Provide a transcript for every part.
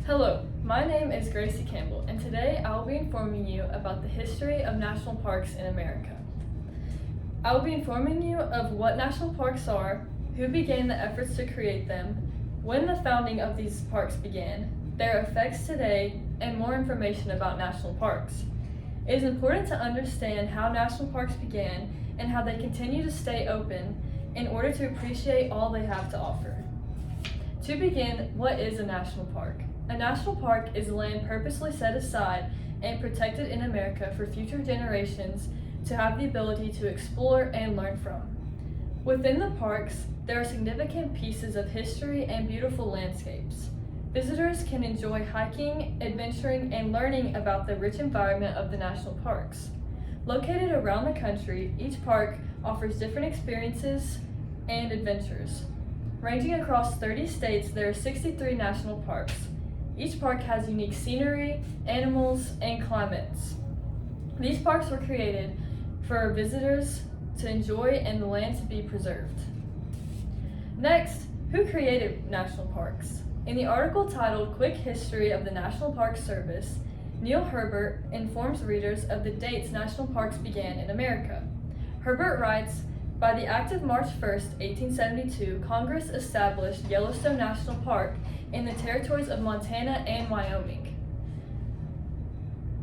Hello, my name is Gracie Campbell, and today I will be informing you about the history of national parks in America. I will be informing you of what national parks are, who began the efforts to create them, when the founding of these parks began, their effects today, and more information about national parks. It is important to understand how national parks began and how they continue to stay open in order to appreciate all they have to offer. To begin, what is a national park? A national park is land purposely set aside and protected in America for future generations to have the ability to explore and learn from. Within the parks, there are significant pieces of history and beautiful landscapes. Visitors can enjoy hiking, adventuring, and learning about the rich environment of the national parks. Located around the country, each park offers different experiences and adventures. Ranging across 30 states, there are 63 national parks. Each park has unique scenery, animals, and climates. These parks were created for visitors to enjoy and the land to be preserved. Next, who created national parks? In the article titled Quick History of the National Park Service, Neil Herbert informs readers of the dates national parks began in America. Herbert writes, by the Act of March 1st, 1872, Congress established Yellowstone National Park in the territories of Montana and Wyoming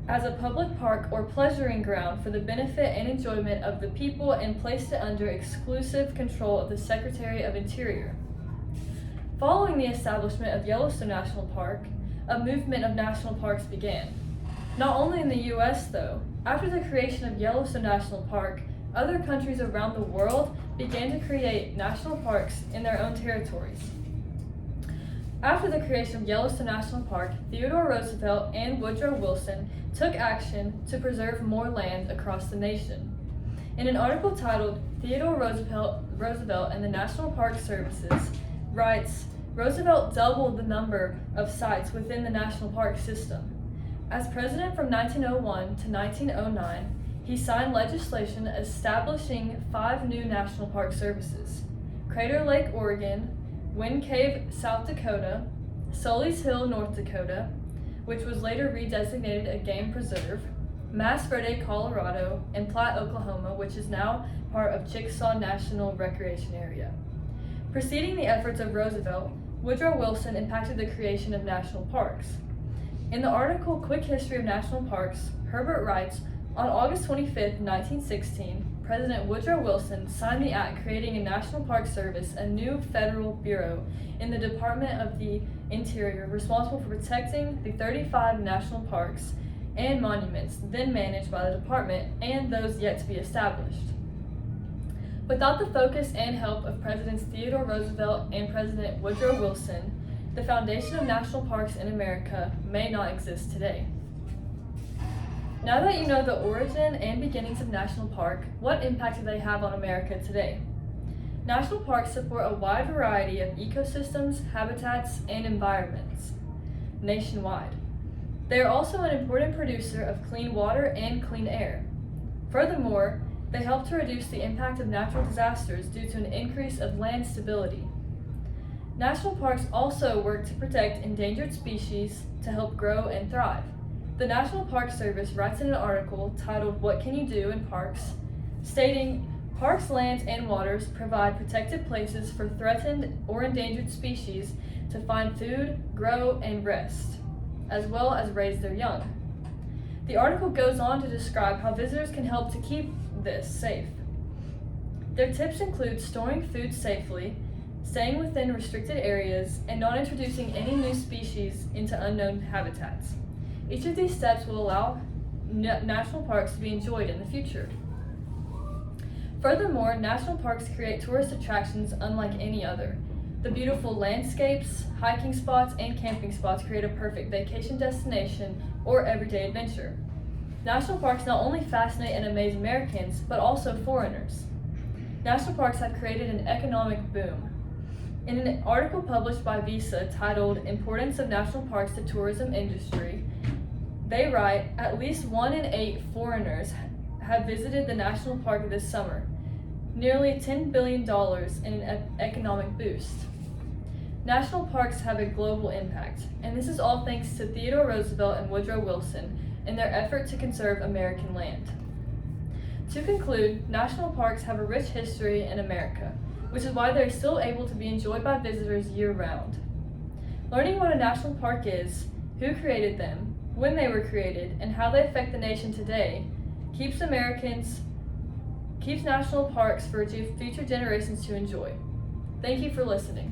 as a public park or pleasuring ground for the benefit and enjoyment of the people and placed it under exclusive control of the Secretary of Interior. Following the establishment of Yellowstone National Park, a movement of national parks began. Not only in the U.S., though, after the creation of Yellowstone National Park, other countries around the world began to create national parks in their own territories. After the creation of Yellowstone National Park, Theodore Roosevelt and Woodrow Wilson took action to preserve more land across the nation. In an article titled Theodore Roosevelt and the National Park Services, writes, Roosevelt doubled the number of sites within the national park system. As president from 1901 to 1909, he signed legislation establishing 5 new national park services: Crater Lake, Oregon, Wind Cave, South Dakota, Sully's Hill, North Dakota, which was later redesignated a game preserve, Mas Verde, Colorado, and Platt, Oklahoma, which is now part of Chickasaw National Recreation Area. Preceding the efforts of Roosevelt, Woodrow Wilson impacted the creation of national parks. In the article Quick History of National Parks, Herbert writes, on August 25, 1916, President Woodrow Wilson signed the act creating a National Park Service, a new federal bureau in the Department of the Interior responsible for protecting the 35 national parks and monuments then managed by the department and those yet to be established. Without the focus and help of Presidents Theodore Roosevelt and President Woodrow Wilson, the foundation of national parks in America may not exist today. Now that you know the origin and beginnings of national park, what impact do they have on America today? National parks support a wide variety of ecosystems, habitats, and environments nationwide. They are also an important producer of clean water and clean air. Furthermore, they help to reduce the impact of natural disasters due to an increase of land stability. National parks also work to protect endangered species to help grow and thrive. The National Park Service writes in an article titled What Can You Do in Parks, stating, parks, lands, and waters provide protected places for threatened or endangered species to find food, grow, and rest, as well as raise their young. The article goes on to describe how visitors can help to keep this safe. Their tips include storing food safely, staying within restricted areas, and not introducing any new species into unknown habitats. Each of these steps will allow national parks to be enjoyed in the future. Furthermore, national parks create tourist attractions unlike any other. The beautiful landscapes, hiking spots, and camping spots create a perfect vacation destination or everyday adventure. National parks not only fascinate and amaze Americans, but also foreigners. National parks have created an economic boom. In an article published by Visa titled Importance of National Parks to Tourism Industry, they write, at least 1 in 8 foreigners have visited the national park this summer. nearly $10 billion in an economic boost. National parks have a global impact, and this is all thanks to Theodore Roosevelt and Woodrow Wilson in their effort to conserve American land. To conclude, national parks have a rich history in America, which is why they are still able to be enjoyed by visitors year-round. Learning what a national park is, who created them, when they were created, and how they affect the nation today keeps national parks for future generations to enjoy. Thank you for listening.